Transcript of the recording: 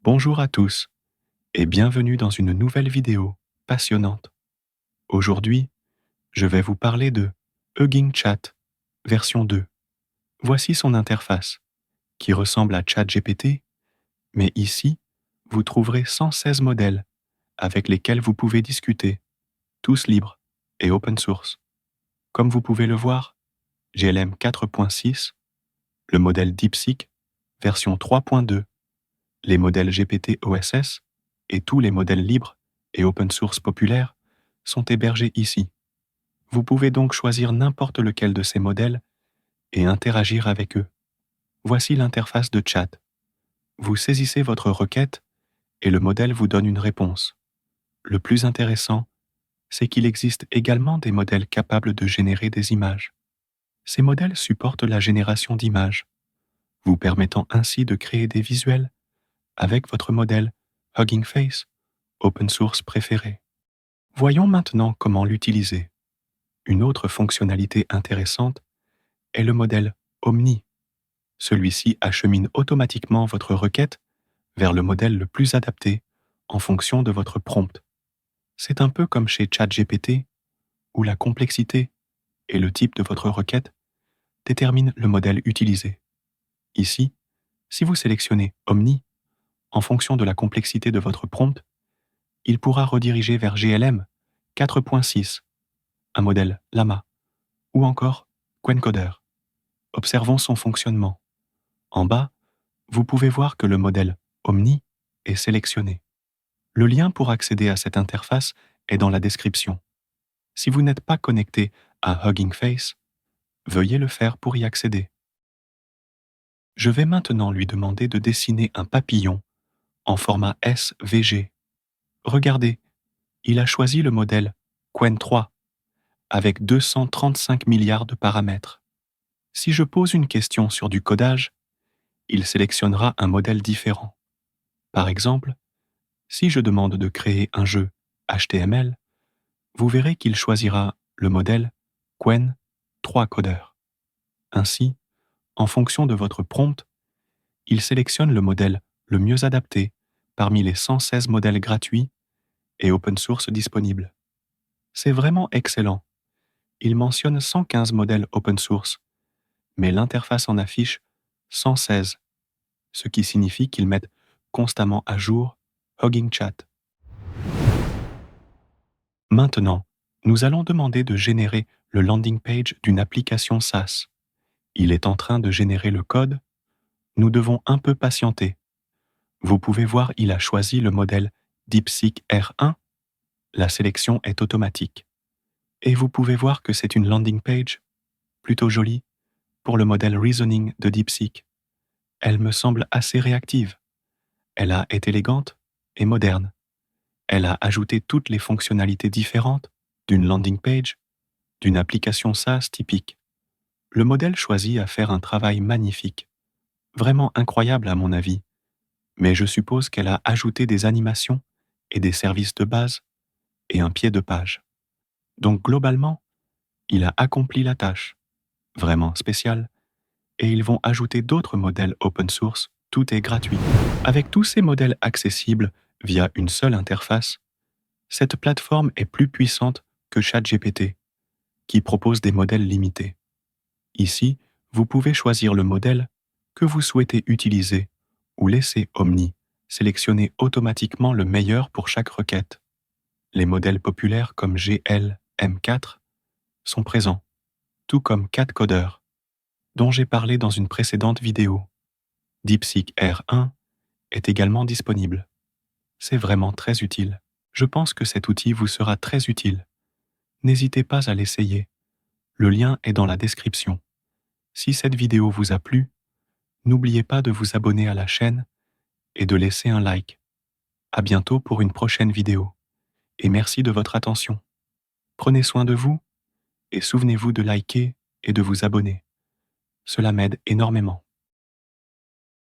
Bonjour à tous et bienvenue dans une nouvelle vidéo passionnante. Aujourd'hui, je vais vous parler de Hugging Chat version 2. Voici son interface qui ressemble à ChatGPT, mais ici, vous trouverez 116 modèles avec lesquels vous pouvez discuter, tous libres et open source. Comme vous pouvez le voir, GLM 4.6, le modèle DeepSeek version 3.2, les modèles GPT-OSS et tous les modèles libres et open source populaires sont hébergés ici. Vous pouvez donc choisir n'importe lequel de ces modèles et interagir avec eux. Voici l'interface de chat. Vous saisissez votre requête et le modèle vous donne une réponse. Le plus intéressant, c'est qu'il existe également des modèles capables de générer des images. Ces modèles supportent la génération d'images, vous permettant ainsi de créer des visuels avec votre modèle Hugging Face, open source préféré. Voyons maintenant comment l'utiliser. Une autre fonctionnalité intéressante est le modèle Omni. Celui-ci achemine automatiquement votre requête vers le modèle le plus adapté en fonction de votre prompt. C'est un peu comme chez ChatGPT, où la complexité et le type de votre requête déterminent le modèle utilisé. Ici, si vous sélectionnez Omni, en fonction de la complexité de votre prompt, il pourra rediriger vers GLM 4.6, un modèle Llama, ou encore Quencoder. Observons son fonctionnement. En bas, vous pouvez voir que le modèle Omni est sélectionné. Le lien pour accéder à cette interface est dans la description. Si vous n'êtes pas connecté à Hugging Face, veuillez le faire pour y accéder. Je vais maintenant lui demander de dessiner un papillon en format SVG. Regardez, il a choisi le modèle Qwen 3 avec 235 milliards de paramètres. Si je pose une question sur du codage, il sélectionnera un modèle différent. Par exemple, si je demande de créer un jeu HTML, vous verrez qu'il choisira le modèle Qwen 3 Coder. Ainsi, en fonction de votre prompt, il sélectionne le modèle le mieux adapté parmi les 116 modèles gratuits et open source disponibles. C'est vraiment excellent. Il mentionne 115 modèles open source, mais l'interface en affiche 116, ce qui signifie qu'ils mettent constamment à jour Hugging Chat. Maintenant, nous allons demander de générer le landing page d'une application SaaS. Il est en train de générer le code. Nous devons un peu patienter. Vous pouvez voir, il a choisi le modèle DeepSeek R1. La sélection est automatique. Et vous pouvez voir que c'est une landing page plutôt jolie pour le modèle Reasoning de DeepSeek. Elle me semble assez réactive. Elle est élégante et moderne. Elle a ajouté toutes les fonctionnalités différentes d'une landing page, d'une application SaaS typique. Le modèle choisi a fait un travail magnifique, vraiment incroyable à mon avis, mais je suppose qu'elle a ajouté des animations et des services de base et un pied de page. Donc globalement, il a accompli la tâche, vraiment spéciale, et ils vont ajouter d'autres modèles open source, tout est gratuit. Avec tous ces modèles accessibles via une seule interface, cette plateforme est plus puissante que ChatGPT, qui propose des modèles limités. Ici, vous pouvez choisir le modèle que vous souhaitez utiliser ou laisser Omni sélectionner automatiquement le meilleur pour chaque requête. Les modèles populaires comme GLM4 sont présents, tout comme CatCoder, dont j'ai parlé dans une précédente vidéo. DeepSeek R1 est également disponible. C'est vraiment très utile. Je pense que cet outil vous sera très utile. N'hésitez pas à l'essayer. Le lien est dans la description. Si cette vidéo vous a plu, n'oubliez pas de vous abonner à la chaîne et de laisser un like. À bientôt pour une prochaine vidéo. Et merci de votre attention. Prenez soin de vous et souvenez-vous de liker et de vous abonner. Cela m'aide énormément.